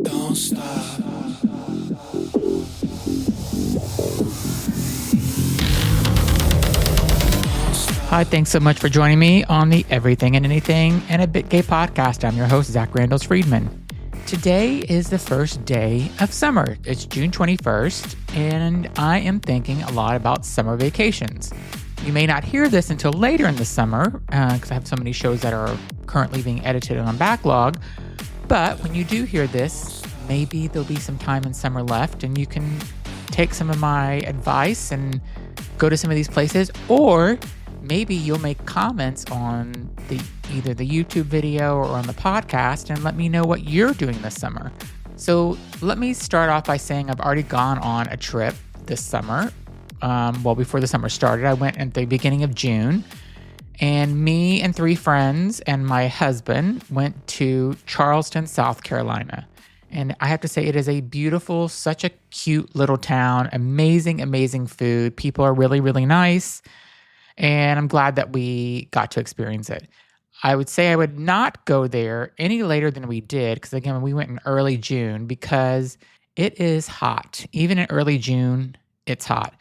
Don't stop. Hi, thanks so much for joining me on the Everything and Anything and a Bit Gay podcast. I'm your host, Zach Randall Friedman. Today is the first day of summer. It's June 21st, and I am thinking a lot about summer vacations. You may not hear this until later in the summer because I have so many shows that are currently being edited and on backlog. But when you do hear this, maybe there'll be some time in summer left and you can take some of my advice and go to some of these places, or maybe you'll make comments on either the YouTube video or on the podcast and let me know what you're doing this summer. So let me start off by saying I've already gone on a trip this summer. Before the summer started, I went at the beginning of June, and me and 3 friends and my husband went to Charleston, South Carolina. And I have to say, it is a beautiful, such a cute little town, amazing, amazing food. People are really, really nice. And I'm glad that we got to experience it. I would say I would not go there any later than we did, because again, we went in early June because it is hot. Even in early June, it's hot.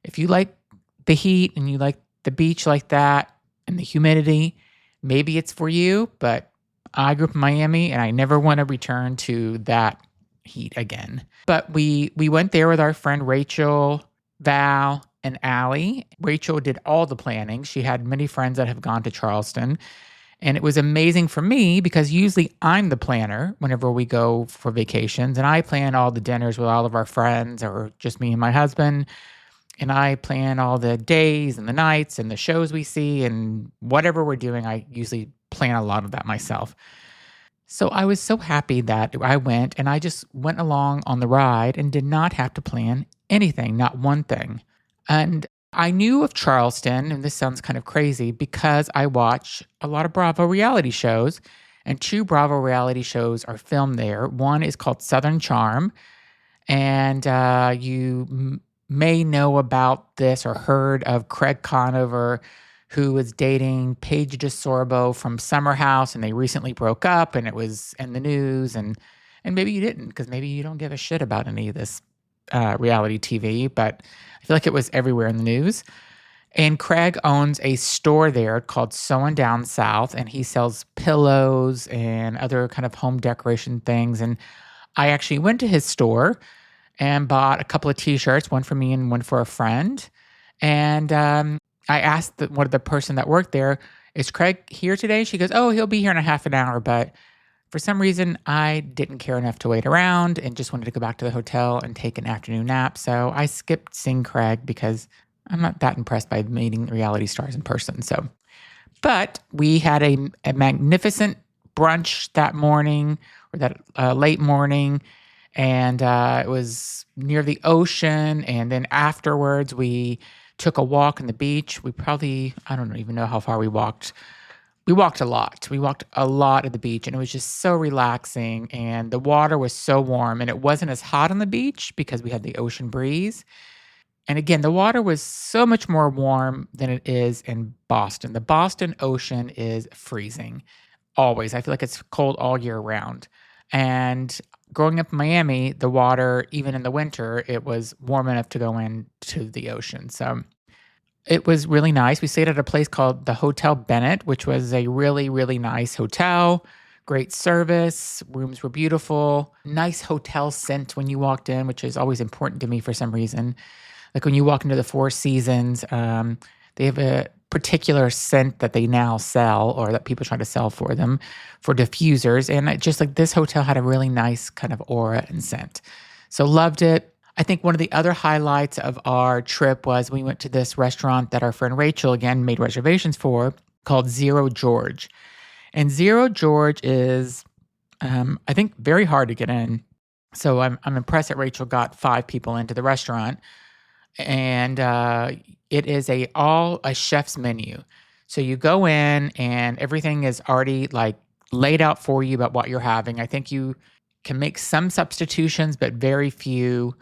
If you like the heat and you like the beach like that and the humidity, maybe it's for you, but I grew up in Miami and I never want to return to that heat again. But we went there with our friend Rachel, Val, and Allie. Rachel did all the planning. She had many friends that have gone to Charleston. And it was amazing for me because usually I'm the planner whenever we go for vacations. And I plan all the dinners with all of our friends or just me and my husband. And I plan all the days and the nights and the shows we see and whatever we're doing. I usually plan a lot of that myself. So I was so happy that I went and I just went along on the ride and did not have to plan anything, not one thing. And I knew of Charleston, and this sounds kind of crazy, because I watch a lot of Bravo reality shows, and 2 Bravo reality shows are filmed there. One is called Southern Charm, and you may know about this or heard of Craig Conover, who was dating Paige DeSorbo from Summer House, and they recently broke up, and it was in the news, and maybe you didn't, because maybe you don't give a shit about any of this reality TV, but I feel like it was everywhere in the news. And Craig owns a store there called Sewing Down South, and he sells pillows and other kind of home decoration things. And I actually went to his store and bought a couple of t-shirts, one for me and one for a friend. And I asked one of the person that worked there, "Is Craig here today?" She goes, "Oh, he'll be here in a half an hour." But for some reason, I didn't care enough to wait around and just wanted to go back to the hotel and take an afternoon nap. So I skipped seeing Craig because I'm not that impressed by meeting reality stars in person. But we had a magnificent brunch that morning, or that late morning, and it was near the ocean. And then afterwards, we took a walk on the beach. I don't even know how far we walked. We walked a lot. We walked a lot at the beach, and it was just so relaxing. And the water was so warm, and it wasn't as hot on the beach because we had the ocean breeze. And again, the water was so much more warm than it is in Boston. The Boston Ocean is freezing always. I feel like it's cold all year round. And growing up in Miami, the water, even in the winter, it was warm enough to go into the ocean. So it was really nice. We stayed at a place called the Hotel Bennett, which was a really, really nice hotel. Great service. Rooms were beautiful. Nice hotel scent when you walked in, which is always important to me for some reason. Like when you walk into the Four Seasons, they have a particular scent that they now sell, or that people try to sell for them, for diffusers. And just like this hotel had a really nice kind of aura and scent. So loved it. I think one of the other highlights of our trip was we went to this restaurant that our friend Rachel, again, made reservations for, called Zero George. And Zero George is, I think, very hard to get in. So I'm impressed that Rachel got 5 people into the restaurant. And it is all a chef's menu. So you go in and everything is already like laid out for you about what you're having. I think you can make some substitutions, but very few.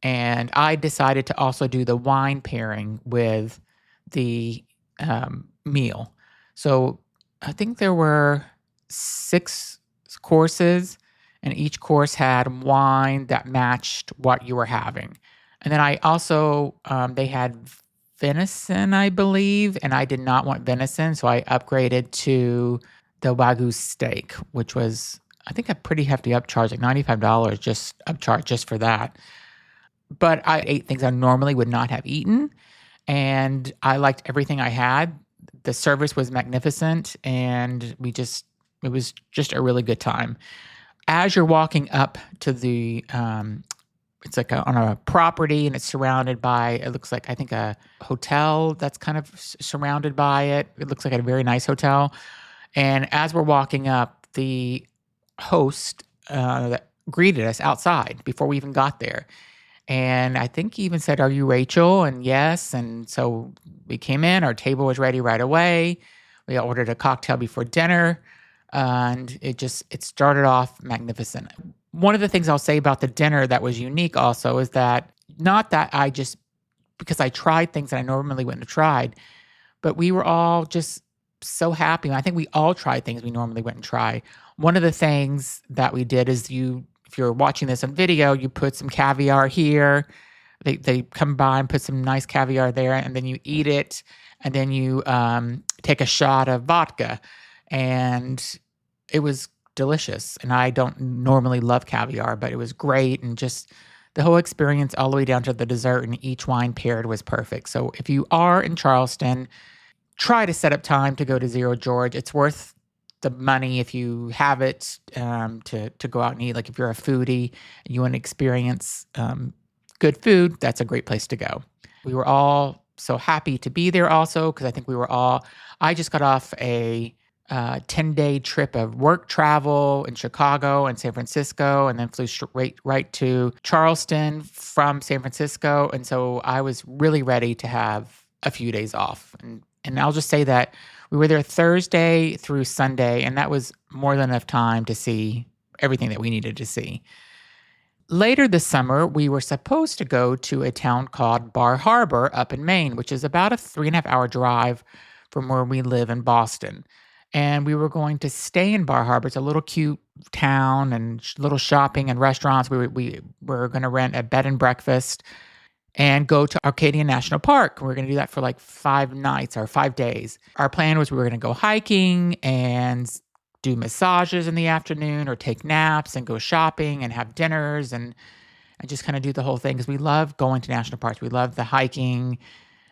And I decided to also do the wine pairing with the meal. So I think there were 6 courses, and each course had wine that matched what you were having. And then I also, they had venison, I believe, and I did not want venison, so I upgraded to the Wagyu steak, which was, I think, a pretty hefty upcharge, like $95 just upcharge just for that. But I ate things I normally would not have eaten, and I liked everything I had. The service was magnificent, and it was just a really good time. As you're walking up to the, it's like on a property, and it's surrounded by, it looks like, I think, a hotel that's kind of surrounded by it. It looks like a very nice hotel. And as we're walking up, the host that greeted us outside before we even got there. And I think he even said, "Are you Rachel?" And yes. And so we came in, our table was ready right away. We ordered a cocktail before dinner, and it started off magnificent. One of the things I'll say about the dinner that was unique also is that, not that because I tried things that I normally wouldn't have tried, but we were all just so happy. I think we all tried things we normally wouldn't try. One of the things that we did is, if you're watching this on video, you put some caviar here. They come by and put some nice caviar there, and then you eat it, and then you take a shot of vodka, and it was delicious. And I don't normally love caviar, but it was great, and just the whole experience all the way down to the dessert, and each wine paired was perfect. So if you are in Charleston, try to set up time to go to Zero George. It's worth the money if you have it, to go out and eat. Like, if you're a foodie and you want to experience good food, that's a great place to go. We were all so happy to be there also, because I think I just got off a 10-day trip of work travel in Chicago and San Francisco, and then flew right to Charleston from San Francisco. And so I was really ready to have a few days off. And I'll just say that we were there Thursday through Sunday, and that was more than enough time to see everything that we needed to see. Later this summer, we were supposed to go to a town called Bar Harbor up in Maine, which is about a 3.5-hour drive from where we live in Boston. And we were going to stay in Bar Harbor. It's a little cute town and little shopping and restaurants. We were going to rent a bed and breakfast and go to Arcadia National Park. We're going to do that for like 5 nights or 5 days. Our plan was we were going to go hiking and do massages in the afternoon, or take naps and go shopping and have dinners and just kind of do the whole thing, because we love going to national parks. We love the hiking,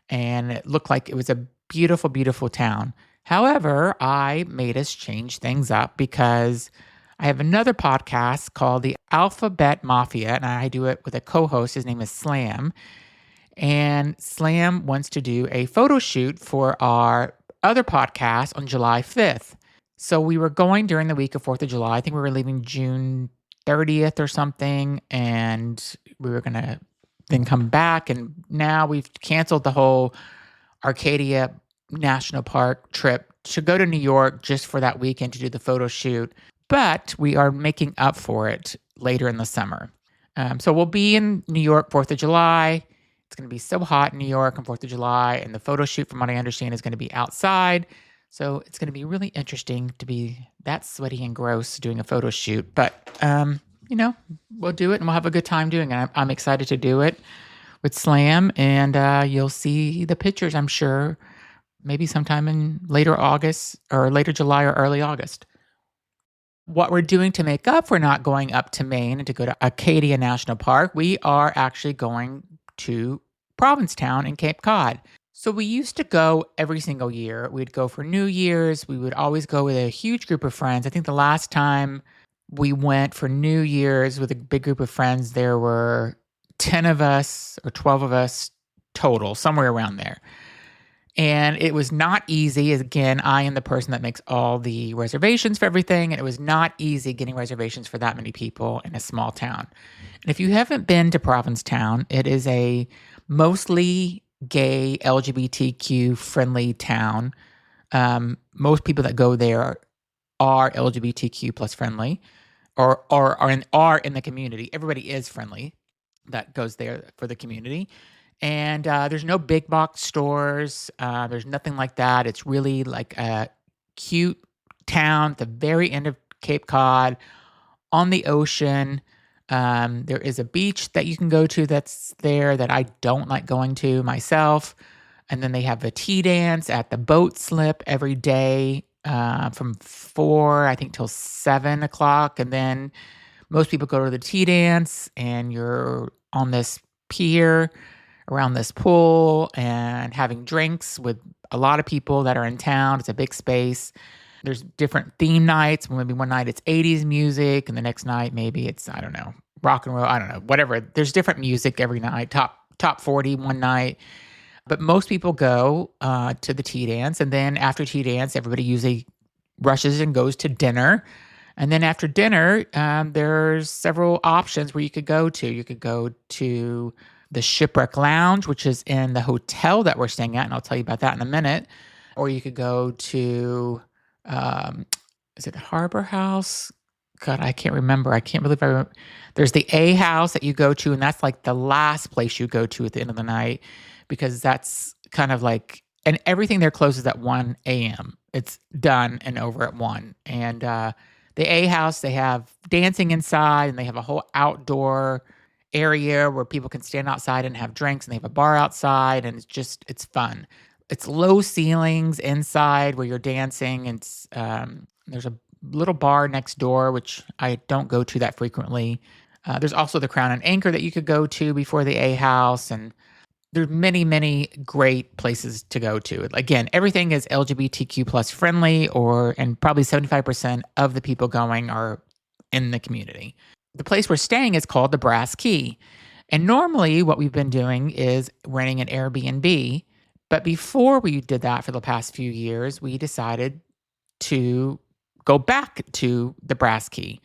and it looked like it was a beautiful, beautiful town. However, I made us change things up, because I have another podcast called The Alphabet Mafia, and I do it with a co-host. His name is Slam. And Slam wants to do a photo shoot for our other podcast on July 5th. So we were going during the week of 4th of July. I think we were leaving June 30th or something, and we were going to then come back. And now we've canceled the whole Arcadia National Park trip to go to New York just for that weekend to do the photo shoot. But we are making up for it later in the summer. So we'll be in New York 4th of July. It's going to be so hot in New York on 4th of July. And the photo shoot, from what I understand, is going to be outside. So it's going to be really interesting to be that sweaty and gross doing a photo shoot. But, we'll do it, and we'll have a good time doing it. I'm excited to do it with Slam. And you'll see the pictures, I'm sure, maybe sometime in later August or later July or early August. What we're doing to make up for not going up to Maine and to go to Acadia National Park, we are actually going to Provincetown in Cape Cod. So we used to go every single year. We'd go for New Year's. We would always go with a huge group of friends. I think the last time we went for New Year's with a big group of friends, there were 10 of us or 12 of us total, somewhere around there. And it was not easy. Again, I am the person that makes all the reservations for everything. And it was not easy getting reservations for that many people in a small town. And if you haven't been to Provincetown, it is a mostly gay, LGBTQ friendly town. Most people that go there are LGBTQ plus friendly, or are in the community. Everybody is friendly that goes there for the community. And there's no big box stores. There's nothing like that. It's really like a cute town at the very end of Cape Cod, on the ocean. There is a beach that you can go to that's there that I don't like going to myself. And then they have a tea dance at the boat slip every day from 4, I think, till 7 o'clock. And then most people go to the tea dance and you're on this pier around this pool and having drinks with a lot of people that are in town. It's a big space. There's different theme nights. Maybe one night it's 80s music, and the next night maybe it's, I don't know, rock and roll. I don't know, whatever. There's different music every night. Top 40 one night. But most people go to the tea dance, and then after tea dance, everybody usually rushes and goes to dinner. And then after dinner, there's several options where you could go to. You could go to the Shipwreck Lounge, which is in the hotel that we're staying at, and I'll tell you about that in a minute. Or you could go to, is it Harbor House? God, I can't remember. I can't believe I remember. There's the A House that you go to, and that's like the last place you go to at the end of the night, because that's kind of like, and everything there closes at 1 a.m. It's done and over at 1. And the A House, they have dancing inside, and they have a whole outdoor area where people can stand outside and have drinks, and they have a bar outside, and it's fun. It's low ceilings inside where you're dancing, and there's a little bar next door, which I don't go to that frequently. There's also the Crown and Anchor that you could go to before the A House, and there's many, many great places to go to. Again, everything is LGBTQ plus friendly, and probably 75% of the people going are in the community. The place we're staying is called the Brass Key. And normally what we've been doing is renting an Airbnb. But before we did that for the past few years, we decided to go back to the Brass Key.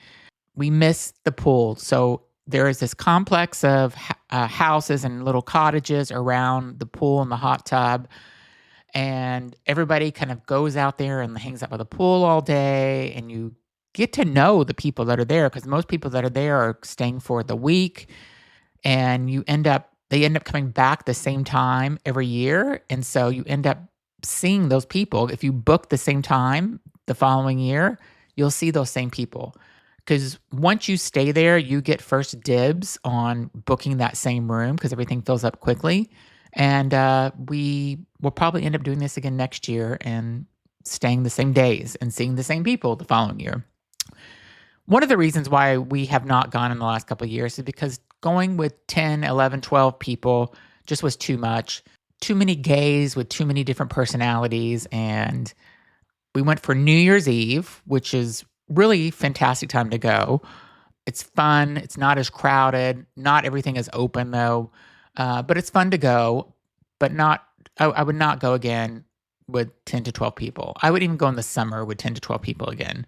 We missed the pool. So there is this complex of houses and little cottages around the pool and the hot tub. And everybody kind of goes out there and hangs out by the pool all day. And you get to know the people that are there, because most people that are there are staying for the week. And they end up coming back the same time every year. And so you end up seeing those people. If you book the same time the following year, you'll see those same people. Because once you stay there, you get first dibs on booking that same room, because everything fills up quickly. And we will probably end up doing this again next year and staying the same days and seeing the same people the following year. One of the reasons why we have not gone in the last couple of years is because going with 10, 11, 12 people just was too much. Too many gays with too many different personalities. And we went for New Year's Eve, which is really fantastic time to go. It's fun. It's not as crowded. Not everything is open though. But it's fun to go, but I would not go again with 10 to 12 people. I would even go in the summer with 10 to 12 people again.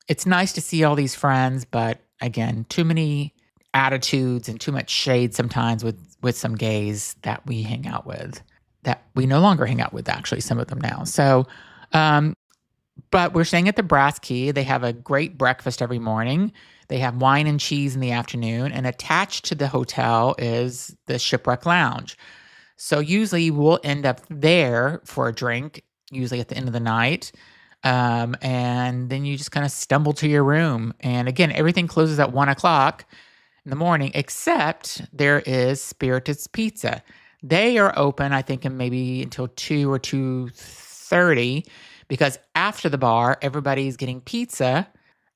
It's nice to see all these friends, but again, too many attitudes and too much shade sometimes with some gays that we hang out with, that we no longer hang out with, actually, some of them now. So, but we're staying at the Brass Key. They have a great breakfast every morning. They have wine and cheese in the afternoon, and attached to the hotel is the Shipwreck Lounge. So usually we'll end up there for a drink, usually at the end of the night. And then you just kind of stumble to your room. And again, everything closes at 1 o'clock in the morning, except there is Spiritus Pizza. They are open, I think, maybe until 2 or 2:30, because after the bar, everybody's getting pizza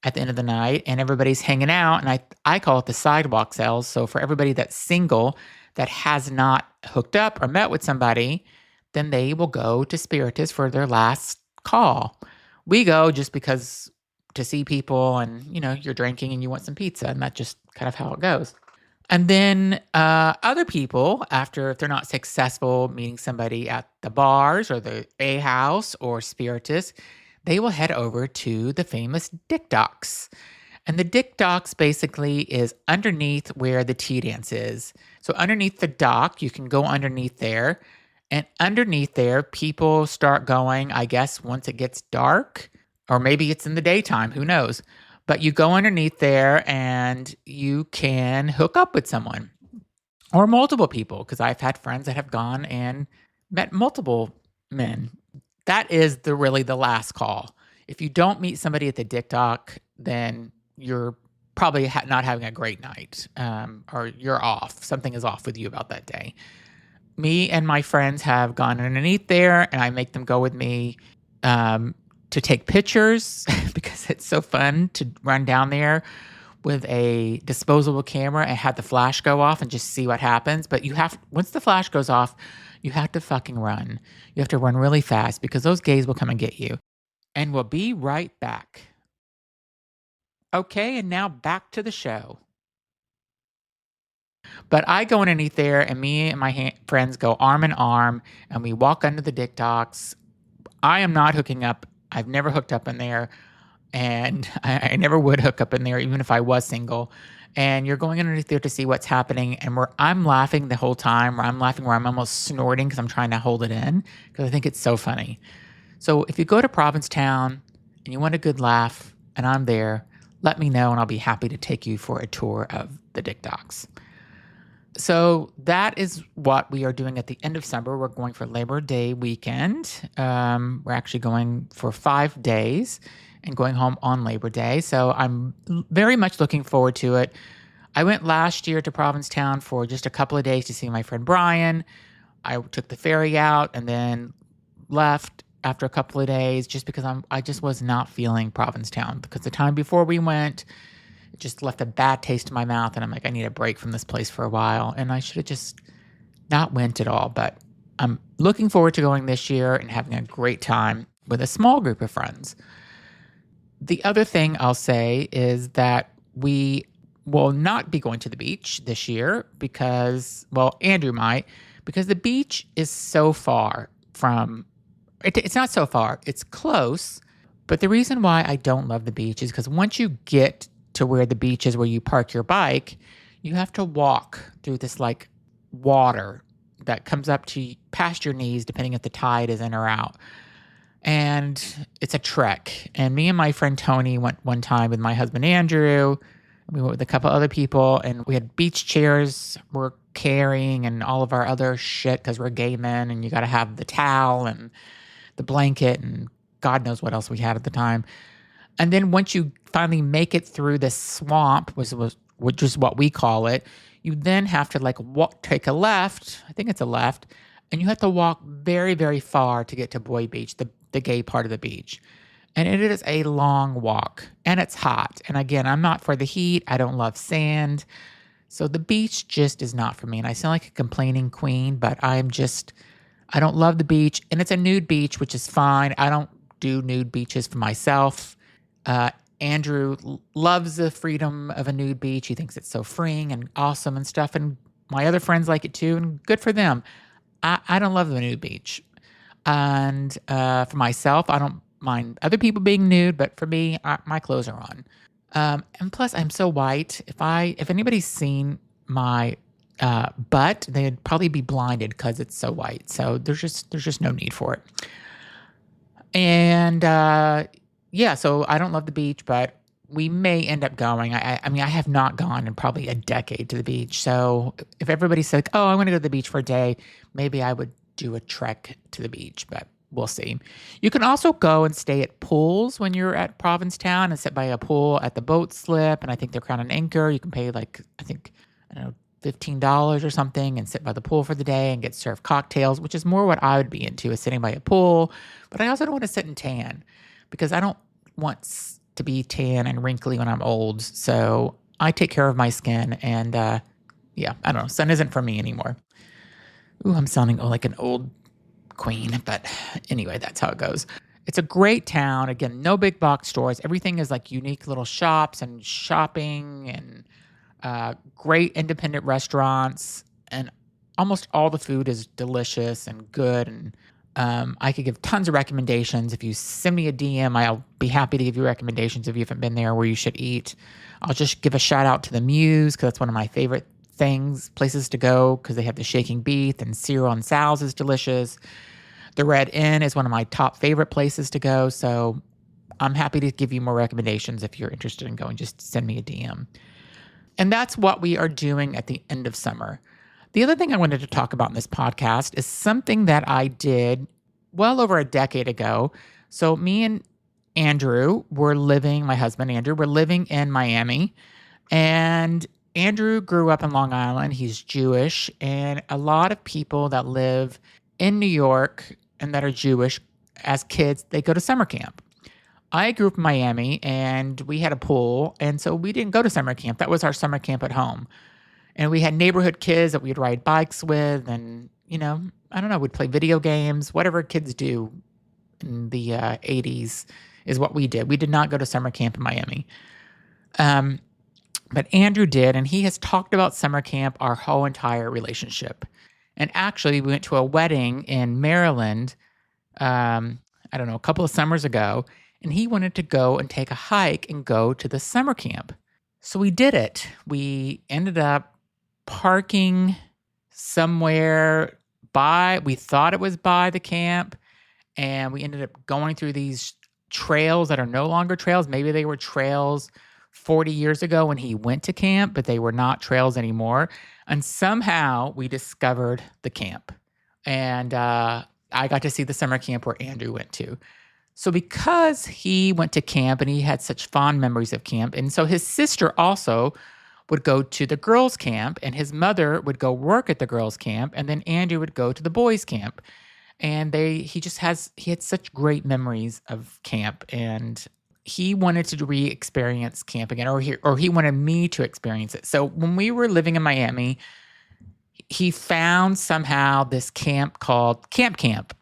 at the end of the night, and everybody's hanging out. And I call it the sidewalk sales. So for everybody that's single, that has not hooked up or met with somebody, then they will go to Spiritus for their last call. We go just because to see people, and you're drinking and you want some pizza, and that's just kind of how it goes. And then other people, after, if they're not successful meeting somebody at the bars or the A House or Spiritus, they will head over to the famous Dick Docks. And the Dick Docks basically is underneath where the tea dance is. So underneath the dock, you can go underneath there. And underneath there, people start going, I guess, once it gets dark, or maybe it's in the daytime, who knows. But you go underneath there and you can hook up with someone or multiple people, because I've had friends that have gone and met multiple men. That is really the last call. If you don't meet somebody at the Dick Dock, then you're probably not having a great night, or you're off. Something is off with you about that day. Me and my friends have gone underneath there, and I make them go with me to take pictures because it's so fun to run down there with a disposable camera and have the flash go off and just see what happens. But once the flash goes off, you have to fucking run. You have to run really fast because those gays will come and get you. And we'll be right back. Okay, and now back to the show. But I go underneath there, and me and my friends go arm in arm, and we walk under the Dick Docks. I am not hooking up. I've never hooked up in there, and I never would hook up in there, even if I was single. And you're going underneath there to see what's happening, and I'm laughing the whole time. I'm laughing where I'm almost snorting because I'm trying to hold it in because I think it's so funny. So if you go to Provincetown and you want a good laugh, and I'm there, let me know, and I'll be happy to take you for a tour of the Dick Docks. So that is what we are doing at the end of summer. We're going for Labor Day weekend. We're actually going for 5 days and going home on Labor Day. So I'm very much looking forward to it. I went last year to Provincetown for just a couple of days to see my friend Brian. I took the ferry out and then left after a couple of days just because I just was not feeling Provincetown, because the time before we went, it just left a bad taste in my mouth, and I'm like, I need a break from this place for a while, and I should have just not went at all. But I'm looking forward to going this year and having a great time with a small group of friends. The other thing I'll say is that we will not be going to the beach this year because, well, Andrew might, because the beach is so far from, it's not so far, it's close. But the reason why I don't love the beach is because once you get to where the beach is, where you park your bike, you have to walk through this like water that comes up to past your knees, depending if the tide is in or out. And it's a trek. And me and my friend Tony went one time with my husband Andrew. We went with a couple other people, and we had beach chairs we're carrying and all of our other shit because we're gay men, and you got to have the towel and the blanket and God knows what else we had at the time. And then once you finally make it through this swamp, which is what we call it, you then have to like take a left. I think it's a left. And you have to walk very, very far to get to Boy Beach, the gay part of the beach. And it is a long walk, and it's hot. And again, I'm not for the heat. I don't love sand. So the beach just is not for me. And I sound like a complaining queen, but I don't love the beach. And it's a nude beach, which is fine. I don't do nude beaches for myself. Andrew loves the freedom of a nude beach. He thinks it's so freeing and awesome and stuff. And my other friends like it too, and good for them. I don't love the nude beach. And for myself, I don't mind other people being nude, but for me, my clothes are on. And plus, I'm so white. If anybody's seen my butt, they'd probably be blinded because it's so white. So there's just no need for it. And yeah, so I don't love the beach, but we may end up going. I mean, I have not gone in probably a decade to the beach. So if everybody said, oh, I want to go to the beach for a day, maybe I would do a trek to the beach, but we'll see. You can also go and stay at pools when you're at Provincetown and sit by a pool at the boat slip. And I think they're Crown and Anchor. You can pay like, I don't know, $15 or something and sit by the pool for the day and get served cocktails, which is more what I would be into, is sitting by a pool. But I also don't want to sit and tan because I don't want to be tan and wrinkly when I'm old. So I take care of my skin, and yeah, I don't know. Sun isn't for me anymore. Ooh, I'm sounding like an old queen, but anyway, that's how it goes. It's a great town. Again, no big box stores. Everything is like unique little shops and shopping and great independent restaurants, and almost all the food is delicious and good. And I could give tons of recommendations. If you send me a DM, I'll be happy to give you recommendations if you haven't been there where you should eat. I'll just give a shout out to the Muse because that's one of my favorite places to go, because they have the shaking beef, and Cyril and Sal's is delicious. The Red Inn is one of my top favorite places to go. So I'm happy to give you more recommendations if you're interested in going. Just send me a DM. And that's what we are doing at the end of summer. The other thing I wanted to talk about in this podcast is something that I did well over a decade ago. So me and Andrew my husband Andrew, we're living in Miami. And Andrew grew up in Long Island. He's Jewish. And a lot of people that live in New York and that are Jewish as kids, they go to summer camp. I grew up in Miami and we had a pool. And so we didn't go to summer camp. That was our summer camp at home. And we had neighborhood kids that we'd ride bikes with. And, I don't know, we'd play video games, whatever kids do in the 80s is what we did. We did not go to summer camp in Miami. But Andrew did, and he has talked about summer camp our whole entire relationship. And actually, we went to a wedding in Maryland, I don't know, a couple of summers ago, and he wanted to go and take a hike and go to the summer camp. So we did it. We ended up parking somewhere we thought it was by the camp, and we ended up going through these trails that are no longer trails. Maybe they were trails 40 years ago when he went to camp, but they were not trails anymore. And somehow we discovered the camp. And I got to see the summer camp where Andrew went to. So because he went to camp and he had such fond memories of camp, and so his sister also would go to the girls' camp, and his mother would go work at the girls' camp, and then Andrew would go to the boys' camp. And he had such great memories of camp, and he wanted to re-experience camp again, or he wanted me to experience it. So when we were living in Miami, he found somehow this camp called Camp Camp.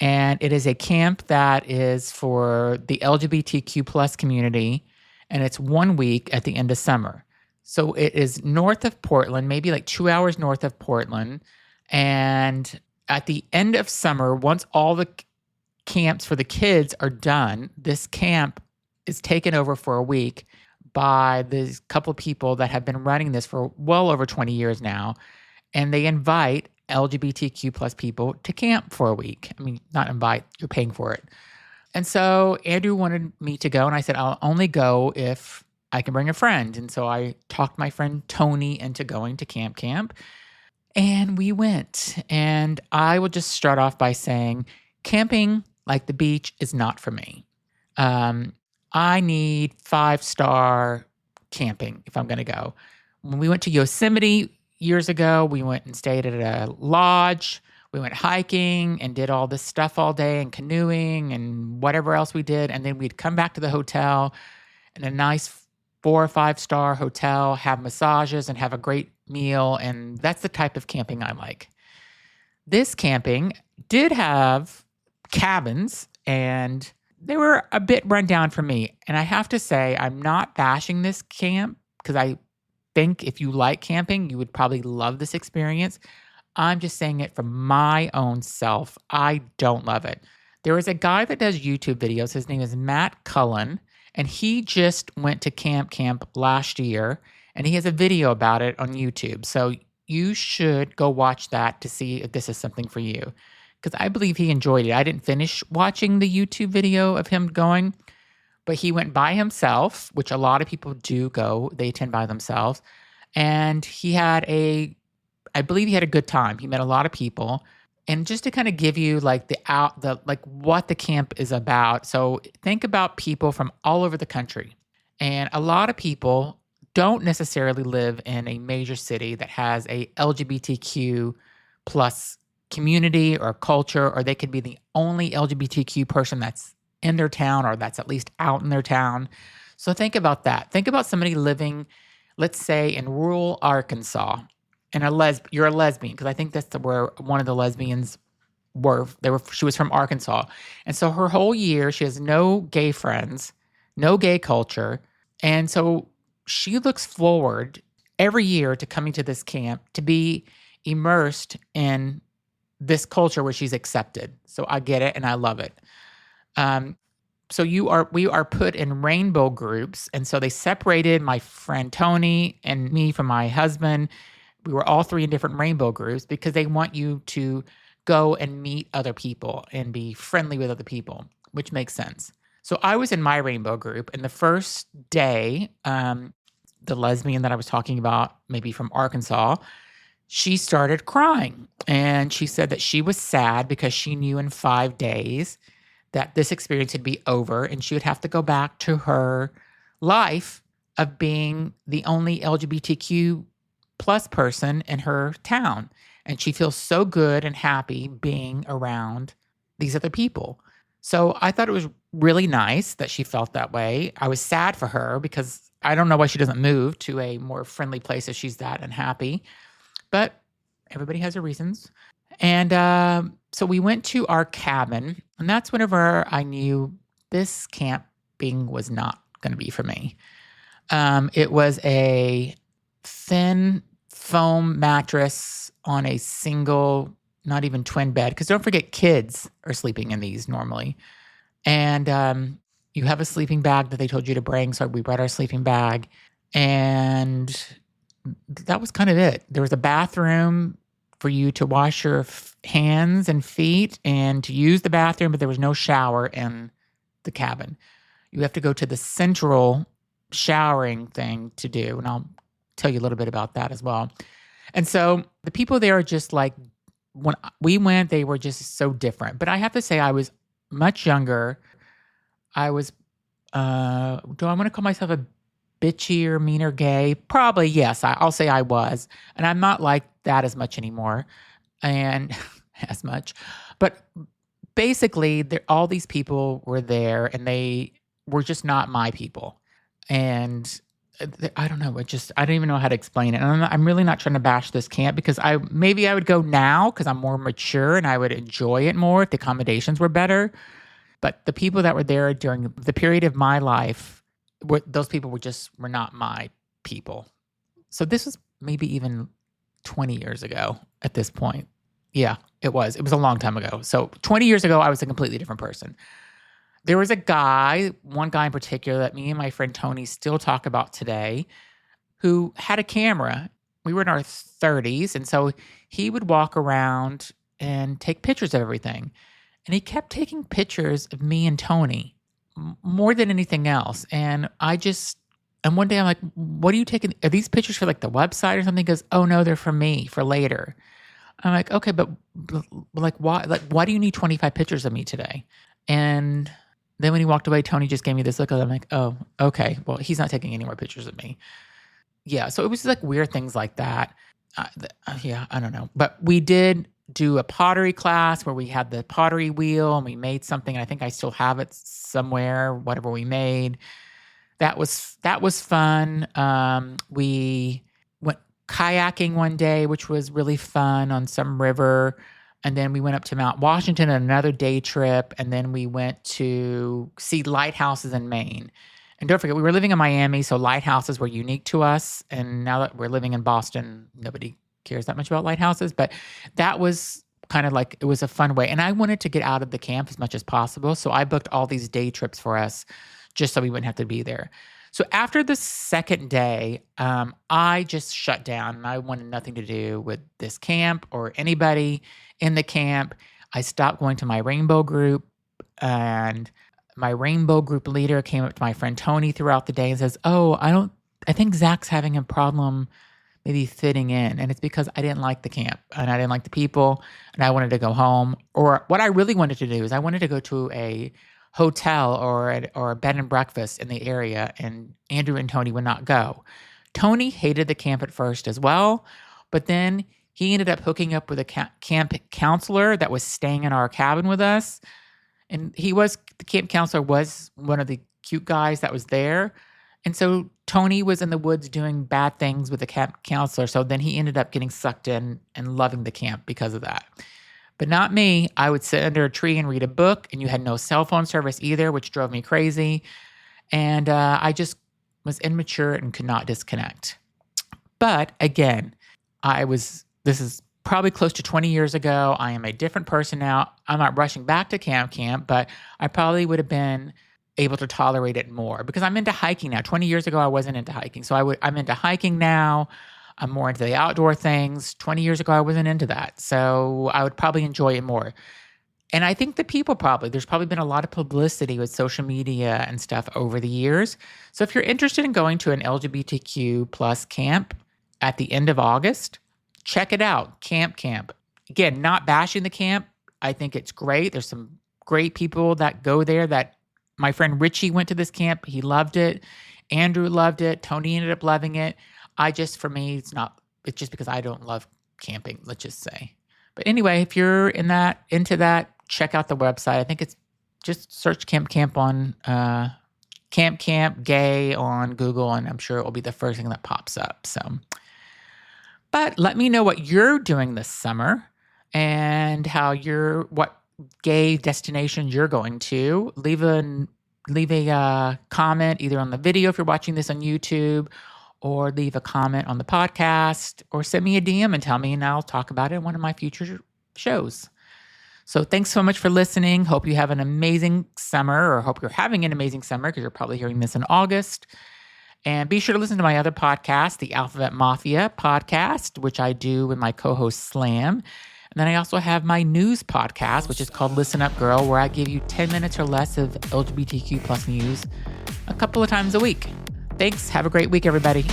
And it is a camp that is for the LGBTQ plus community, and it's 1 week at the end of summer. So it is north of Portland, maybe like 2 hours north of Portland. And at the end of summer, once all the camps for the kids are done, this camp is taken over for a week by this couple of people that have been running this for well over 20 years now. And they invite LGBTQ plus people to camp for a week. I mean, not invite, you're paying for it. And so Andrew wanted me to go, and I said, I'll only go if I can bring a friend. And so I talked my friend Tony into going to Camp Camp. And we went. And I will just start off by saying, camping like the beach is not for me. I need 5-star camping if I'm going to go. When we went to Yosemite years ago, we went and stayed at a lodge. We went hiking and did all this stuff all day and canoeing and whatever else we did. And then we'd come back to the hotel in a nice 4 or 5-star hotel, have massages and have a great meal. And that's the type of camping I like. This camping did have cabins, and they were a bit run down for me. And I have to say, I'm not bashing this camp because I think if you like camping, you would probably love this experience. I'm just saying it from my own self. I don't love it. There is a guy that does YouTube videos. His name is Matt Cullen, and he just went to Camp Camp last year, and he has a video about it on YouTube. So you should go watch that to see if this is something for you, because I believe he enjoyed it. I didn't finish watching the YouTube video of him going, but he went by himself, which a lot of people do go. They attend by themselves. And I believe he had a good time. He met a lot of people. And just to kind of give you like what the camp is about. So think about people from all over the country. And a lot of people don't necessarily live in a major city that has a LGBTQ plus community or culture, or they could be the only LGBTQ person that's in their town or that's at least out in their town. So think about that. Think about somebody living, let's say, in rural Arkansas, and you're a lesbian, because I think that's where one of the lesbians were. She was from Arkansas. And so her whole year, she has no gay friends, no gay culture. And so she looks forward every year to coming to this camp to be immersed in this culture where she's accepted. So I get it and I love it. So we are put in rainbow groups. And so they separated my friend Tony and me from my husband. We were all three in different rainbow groups because they want you to go and meet other people and be friendly with other people, which makes sense. So I was in my rainbow group, and the first day, the lesbian that I was talking about, maybe from Arkansas, she started crying. And she said that she was sad because she knew in 5 days that this experience would be over and she would have to go back to her life of being the only LGBTQ plus person in her town. And she feels so good and happy being around these other people. So I thought it was really nice that she felt that way. I was sad for her because I don't know why she doesn't move to a more friendly place if she's that unhappy. But everybody has their reasons. And so we went to our cabin, and that's whenever I knew this camping was not going to be for me. It was a thin foam mattress on a single, not even twin bed, because don't forget kids are sleeping in these normally. And you have a sleeping bag that they told you to bring, so we brought our sleeping bag, and that was kind of it. There was a bathroom for you to wash your hands and feet and to use the bathroom, but there was no shower in the cabin. You have to go to the central showering thing to do, and I'll tell you a little bit about that as well. And so the people there are just like, when we went, they were just so different. But I have to say, I was much younger. I was, do I want to call myself a bitchy or mean or gay? Probably, yes. I'll say I was. And I'm not like that as much anymore. And as much. But basically, all these people were there and they were just not my people. And I don't know. I don't even know how to explain it. And I'm really not trying to bash this camp because maybe I would go now because I'm more mature and I would enjoy it more if the accommodations were better. But the people that were there during the period of my life, those people were not my people. So this was maybe even 20 years ago at this point. Yeah, it was. It was a long time ago. So 20 years ago, I was a completely different person. There was one guy in particular that me and my friend Tony still talk about today, who had a camera. We were in our 30s, and so he would walk around and take pictures of everything. And he kept taking pictures of me and Tony more than anything else. And one day I'm like, what are you taking? Are these pictures for like the website or something? He goes, oh no, they're for me, for later. I'm like, okay, but like why? Like, why do you need 25 pictures of me today? And then when he walked away, Tony just gave me this look. I'm like, oh, okay. Well, he's not taking any more pictures of me. Yeah. So it was like weird things like that. Yeah, I don't know. But we did do a pottery class where we had the pottery wheel and we made something. I think I still have it somewhere, whatever we made. That was fun. We went kayaking one day, which was really fun on some river. And then we went up to Mount Washington on another day trip. And then we went to see lighthouses in Maine. And don't forget, we were living in Miami, so lighthouses were unique to us. And now that we're living in Boston, nobody cares that much about lighthouses. But that was kind of like, it was a fun way. And I wanted to get out of the camp as much as possible. So I booked all these day trips for us just so we wouldn't have to be there. So after the second day, I just shut down and I wanted nothing to do with this camp or anybody in the camp. I stopped going to my rainbow group, and my rainbow group leader came up to my friend Tony throughout the day and says, I think Zach's having a problem maybe fitting in. And it's because I didn't like the camp and I didn't like the people and I wanted to go home. Or what I really wanted to do is I wanted to go to a hotel or a bed and breakfast in the area, and Andrew and Tony would not go. Tony hated the camp at first as well, but then he ended up hooking up with a camp counselor that was staying in our cabin with us. And the camp counselor was one of the cute guys that was there. And so Tony was in the woods doing bad things with the camp counselor. So then he ended up getting sucked in and loving the camp because of that. But not me. I would sit under a tree and read a book, and you had no cell phone service either, which drove me crazy. And I just was immature and could not disconnect. But again, this is probably close to 20 years ago. I am a different person now. I'm not rushing back to camp, but I probably would have been able to tolerate it more because I'm into hiking now. 20 years ago, I wasn't into hiking. So I'm into hiking now. I'm more into the outdoor things. 20 years ago, I wasn't into that. So I would probably enjoy it more. And I think there's probably been a lot of publicity with social media and stuff over the years. So if you're interested in going to an LGBTQ plus camp at the end of August, check it out. Camp. Again, not bashing the camp. I think it's great. There's some great people that go there. That my friend Richie went to this camp. He loved it. Andrew loved it. Tony ended up loving it. For me, it's just because I don't love camping, let's just say. But anyway, if you're into that, check out the website. I think it's just search Camp on Camp Gay on Google, and I'm sure it will be the first thing that pops up. But let me know what you're doing this summer and what gay destinations you're going to. Leave a comment either on the video if you're watching this on YouTube, or leave a comment on the podcast, or send me a DM and tell me, and I'll talk about it in one of my future shows. So thanks so much for listening. Hope you have an amazing summer, or hope you're having an amazing summer, because you're probably hearing this in August. And be sure to listen to my other podcast, the Alphabet Mafia podcast, which I do with my co-host Slam. And then I also have my news podcast, which is called Listen Up Girl, where I give you 10 minutes or less of LGBTQ plus news a couple of times a week. Thanks. Have a great week, everybody.